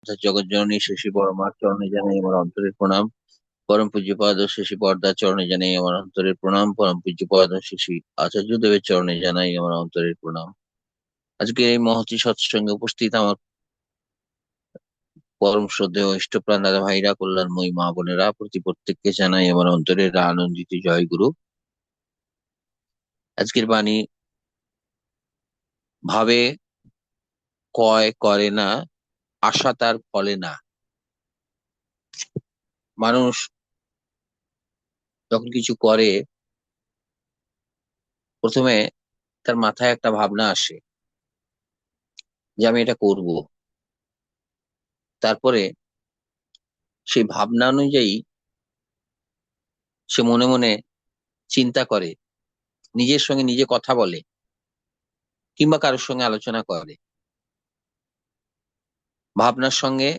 জগৎ জননী শশী পরমার চরণে জানাই আমার অন্তরের প্রণাম। পরম পূজ্যপাদ শশী পর্দার চরণে জানাই আমার অন্তরের প্রণাম। পরম পূজ্যপাদ শশী আচার্য দেবের চরণে জানাই আমার অন্তরের প্রণাম। আজকে এই মহতী সৎসঙ্গে উপস্থিত আমার পরম শ্রদ্ধেয় ইষ্টপ্রাণ দাদা ভাইরা, কল্যাণময়ী মা বোনেরা, প্রত্যেককে জানাই আমার অন্তরের আনন্দিত জয় গুরু। আজকের বাণী: ভাবে কয় করে না, আশা তার ফলে না। মানুষ যখন কিছু করে, প্রথমে তার মাথায় একটা ভাবনা আসে যে আমি এটা করব। তারপরে সেই ভাবনা অনুযায়ী সে মনে মনে চিন্তা করে, নিজের সঙ্গে নিজে কথা বলে, কিংবা কারোর সঙ্গে আলোচনা করে। ভাবনার সঙ্গে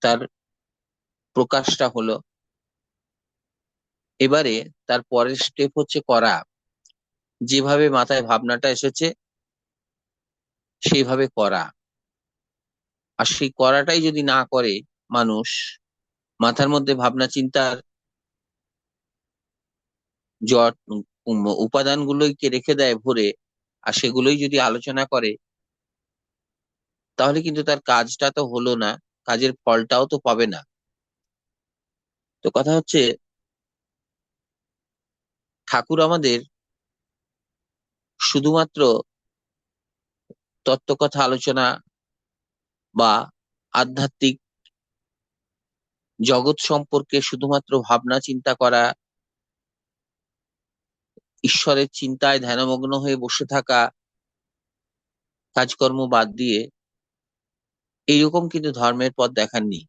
তার প্রকাশটা হলো। এবারে তার পরের স্টেপ হচ্ছে করা। যেভাবে মাথায় ভাবনাটা এসেছে সেইভাবে করা। আর সেই করাটাই যদি না করে মানুষ, মাথার মধ্যে ভাবনা চিন্তার জট উপাদানগুলোকে রেখে দেয় ভরে, আর সেগুলোই যদি আলোচনা করে, তাহলে কিন্তু তার কাজটা তো হলো না, কাজের ফলটাও তো পাবে না। তো কথা হচ্ছে, ঠাকুর আমাদের শুধুমাত্র তত্ত্বকথা আলোচনা বা আধ্যাত্মিক জগৎ সম্পর্কে শুধুমাত্র ভাবনা চিন্তা করা, ঈশ্বরের চিন্তায় ধ্যানমগ্ন হয়ে বসে থাকা, কাজকর্ম বাদ দিয়ে, এইরকম কিন্তু ধর্মের পথ দেখাননি।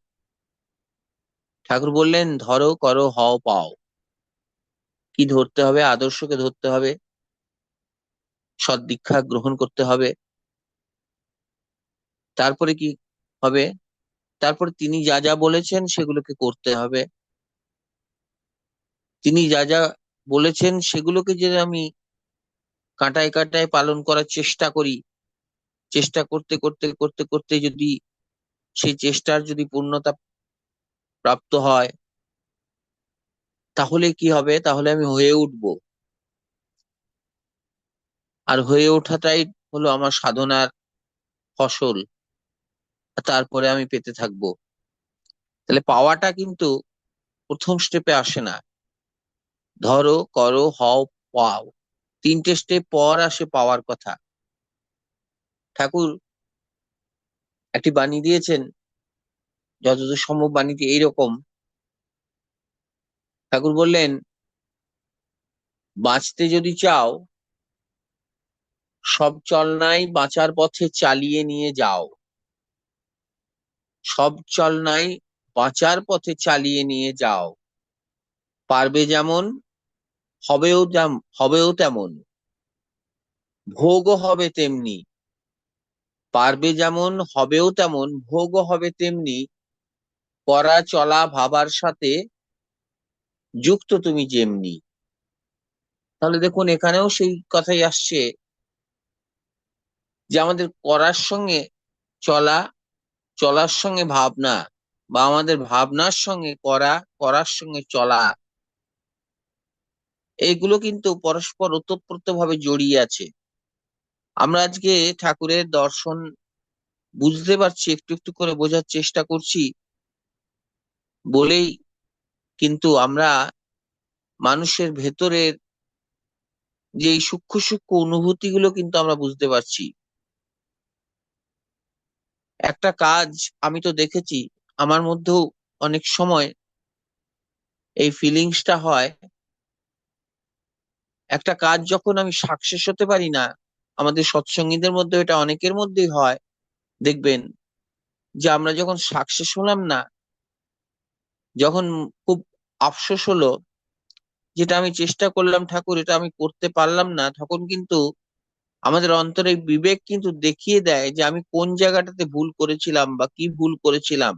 ঠাকুর বললেন, ধরো করো হও পাও। কি ধরতে হবে? আদর্শকে ধরতে হবে, সৎ দীক্ষা গ্রহণ করতে হবে। তারপরে কি হবে? তারপরে তিনি যা যা বলেছেন সেগুলোকে করতে হবে। তিনি যা যা বলেছেন সেগুলোকে যদি আমি কাঁটায় কাঁটায় পালন করার চেষ্টা করি, চেষ্টা করতে করতে করতে করতে যদি সেই চেষ্টার যদি পূর্ণতা প্রাপ্ত হয়, তাহলে কি হবে? তাহলে আমি হয়ে উঠবো। আর হয়ে ওঠাটাই হলো আমার সাধনার ফসল। তারপরে আমি পেতে থাকবো। তাহলে পাওয়াটা কিন্তু প্রথম স্টেপে আসে না। ধরো করো হও পাও, তিনটে স্টেপ পর আসে পাওয়ার কথা। ঠাকুর একটি বাণী দিয়েছেন, যতদূর সম্ভব বাণীটি এইরকম। ঠাকুর বললেন, বাঁচতে যদি চাও, সব চলনাই বাঁচার পথে চালিয়ে নিয়ে যাও। সব চলনাই বাঁচার পথে চালিয়ে নিয়ে যাও। পারবে যেমন, হবেও তেমন, ভোগও হবে তেমনি। পারবে যেমন, হবেও তেমন, ভোগও হবে তেমনি। করা চলা ভাবার সাথে যুক্ত তুমি যেমনি। তাহলে দেখুন, এখানেও সেই কথাই আসছে যে আমাদের করার সঙ্গে চলা, চলার সঙ্গে ভাবনা, বা আমাদের ভাবনার সঙ্গে করা, করার সঙ্গে চলা, এইগুলো কিন্তু পরস্পর ওতপ্রোতভাবে জড়িয়ে আছে। আমরা আজকে ঠাকুরের দর্শন বুঝতে পারছি, একটু একটু করে বোঝার চেষ্টা করছি বলেই কিন্তু আমরা মানুষের ভেতরের যে এই সূক্ষ্ম সূক্ষ্ম অনুভূতিগুলো কিন্তু আমরা বুঝতে পারছি। একটা কাজ আমি তো দেখেছি, আমার মধ্যেও অনেক সময় এই ফিলিংসটা হয়। একটা কাজ যখন আমি সাকসেস হতে পারি না, আমাদের সৎসঙ্গীদের মধ্যে এটা অনেকের মধ্যেই হয়, দেখবেন যে আমরা যখন সাকসেস হলাম না, যখন খুব আফসোস হলো, যেটা আমি চেষ্টা করলাম ঠাকুর এটা আমি করতে পারলাম না, তখন কিন্তু আমাদের অন্তরে বিবেক কিন্তু দেখিয়ে দেয় যে আমি কোন জায়গাটাতে ভুল করেছিলাম বা কি ভুল করেছিলাম।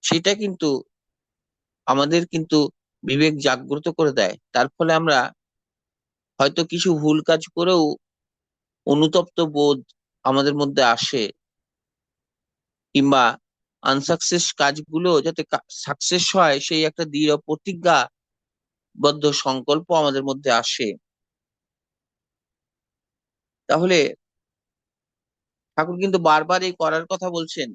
সেটা কিন্তু আমাদের কিন্তু বিবেক জাগ্রত করে দেয়। তার ফলে আমরা হয়তো কিছু ভুল কাজ করেও অনুতপ্ত বোধ আমাদের মধ্যে আসে, কিংবা আনসাকসেস কাজগুলো যাতে সাকসেস হয়, সেই একটা দৃঢ় প্রতিজ্ঞাবদ্ধ সংকল্প আমাদের মধ্যে আসে। তাহলে ঠাকুর কিন্তু বারবার এই করার কথা বলছেন।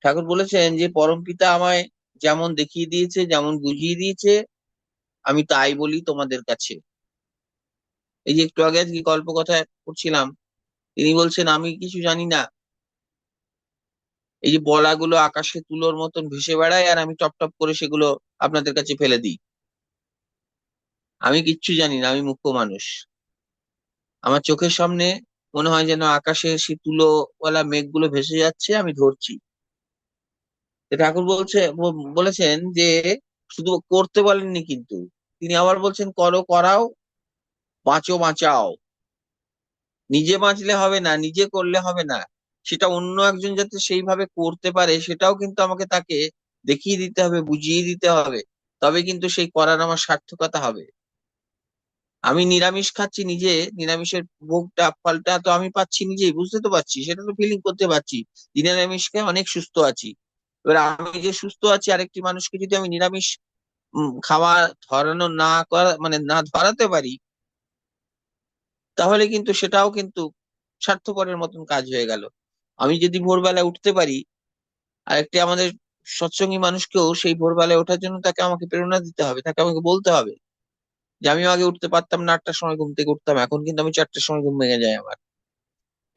ঠাকুর বলেছেন যে পরমপিতা আমায় যেমন দেখিয়ে দিয়েছে, যেমন বুঝিয়ে দিয়েছে, আমি তাই বলি তোমাদের কাছে। এই যে একটু আগে আজকে গল্প কথা করছিলাম, তিনি বলছেন আমি কিছু জানি না, এই যে বলাগুলো আকাশে তুলোর মতন ভেসে বেড়ায় আর আমি টপ টপ করে সেগুলো আপনাদের কাছে ফেলে দিই। আমি কিচ্ছু জানি না, আমি মুখ্য মানুষ। আমার চোখের সামনে মনে হয় যেন আকাশে সেই তুলোওয়ালা মেঘগুলো ভেসে যাচ্ছে, আমি ধরছি। তো ঠাকুর বলেছেন যে শুধু করতে বলেননি কিন্তু, তিনি আবার বলছেন করো করাও, বাঁচো বাঁচাও। নিজে বাঁচলে হবে না, নিজে করলে হবে না, সেটা অন্য একজন যাতে সেইভাবে করতে পারে সেটাও কিন্তু আমাকে তাকে দেখিয়ে দিতে হবে, বুঝিয়ে দিতে হবে। তবে কিন্তু সেই করার আমার সার্থকতা হবে। আমি নিরামিষ খাচ্ছি নিজে, নিরামিষের ভোগটা ফলটা তো আমি পাচ্ছি নিজেই, বুঝতে তো পারছি, সেটা তো ফিলিং করতে পারছি। নিরামিষ খেয়ে অনেক সুস্থ আছি। এবার আমি যে সুস্থ আছি, আরেকটি মানুষকে যদি আমি নিরামিষ খাওয়া ধরানো না করা, মানে না ধরাতে পারি, তাহলে কিন্তু সেটাও কিন্তু স্বার্থপরের মতন কাজ হয়ে গেল। আমি যদি ভোরবেলায় উঠতে পারি, আর একটি আমাদের সৎসঙ্গী মানুষকেও সেই ভোরবেলায় ওঠার জন্য তাকে আমাকে প্রেরণা দিতে হবে, তাকে আমাকে বলতে হবে যে আমিও আগে উঠতে পারতাম না, 8টার সময় ঘুম থেকে উঠতাম, এখন কিন্তু আমি 4টার সময় ঘুম ভেঙে যায় আমার।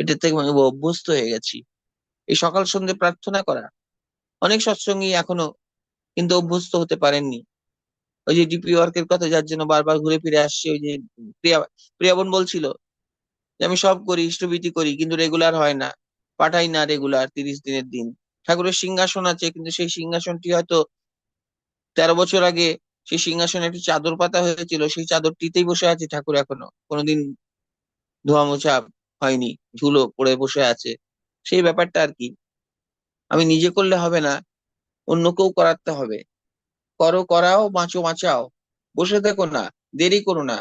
এটা থেকে আমি অভ্যস্ত হয়ে গেছি এই সকাল সন্ধ্যে প্রার্থনা করা। অনেক সৎসঙ্গী এখনো কিন্তু অভ্যস্ত হতে পারেননি। ওই যে ডিপি ওয়ার্কের কথা, যার জন্য বারবার ঘুরে ফিরে আসছে, ওই যে প্রিয়া প্রিয়াবন বলছিল যে আমি সব করি, ইষ্টভীতি করি, কিন্তু রেগুলার হয় না, পাঠাই না রেগুলার 30 দিনের দিন। ঠাকুরের সিংহাসন আছে, কিন্তু সেই সিংহাসনটি হয়তো 13 বছর আগে সেই সিংহাসনে একটি চাদর পাতা হয়েছিল, সেই চাদরটিতেই বসে আছে ঠাকুর, এখনো কোনোদিন ধোয়া মোছা হয়নি, ধুলো পড়ে বসে আছে। সেই ব্যাপারটা আর কি। আমি নিজে করলে হবে না, অন্যকেও করাতে হবে। করো করাও, বাঁচো বাঁচাও। বসে থেকো না, দেরি করো না,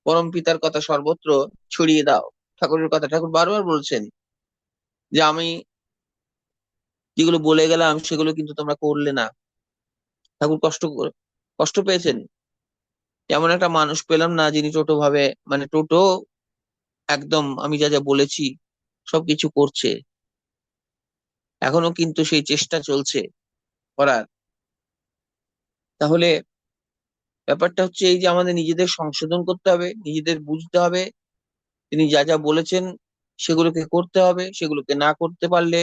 পরম পিতার কথা সর্বত্র ছড়িয়ে দাও। ঠাকুরের কথা ঠাকুর বারবার বলছেন যে আমি যেগুলো বলে গেলাম সেগুলো কিন্তু তোমরা করলে না। ঠাকুর কষ্ট পেয়েছেন। এমন একটা মানুষ পেলাম না যিনি টোটো ভাবে, মানে টোটো একদম আমি যা যা বলেছি সবকিছু করছে। এখনো কিন্তু সেই চেষ্টা চলছে করার। তাহলে ব্যাপারটা হচ্ছে এই যে আমাদের নিজেদের সংশোধন করতে হবে, নিজেদের বুঝতে হবে, তিনি যা যা বলেছেন সেগুলোকে করতে হবে। সেগুলোকে না করতে পারলে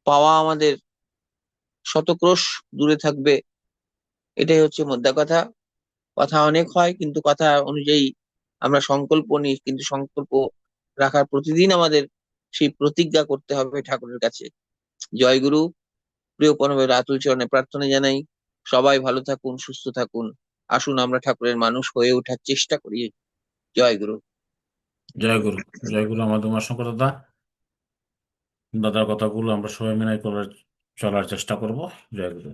পাওয়া আমাদের শতক্রোশ দূরে থাকবে। এটাই হচ্ছে মোদ্দা কথা। কথা অনেক হয়, কিন্তু কথা অনুযায়ী আমরা সংকল্প নিই, কিন্তু সংকল্প রাখার প্রতিদিন আমাদের সেই প্রতিজ্ঞা করতে হবে ঠাকুরের কাছে। জয় গুরু। প্রিয় প্রণবের আতুল চরণে প্রার্থনা জানাই, সবাই ভালো থাকুন, সুস্থ থাকুন। আসুন আমরা ঠাকুরের মানুষ হয়ে ওঠার চেষ্টা করি। জয় গুরু। জয় গুরু। জয় গুরু। আমাদের অসংখ্য দাদা, দাদার কথাগুলো আমরা সবাই মেনে চলার চেষ্টা করব। জয় গুরু।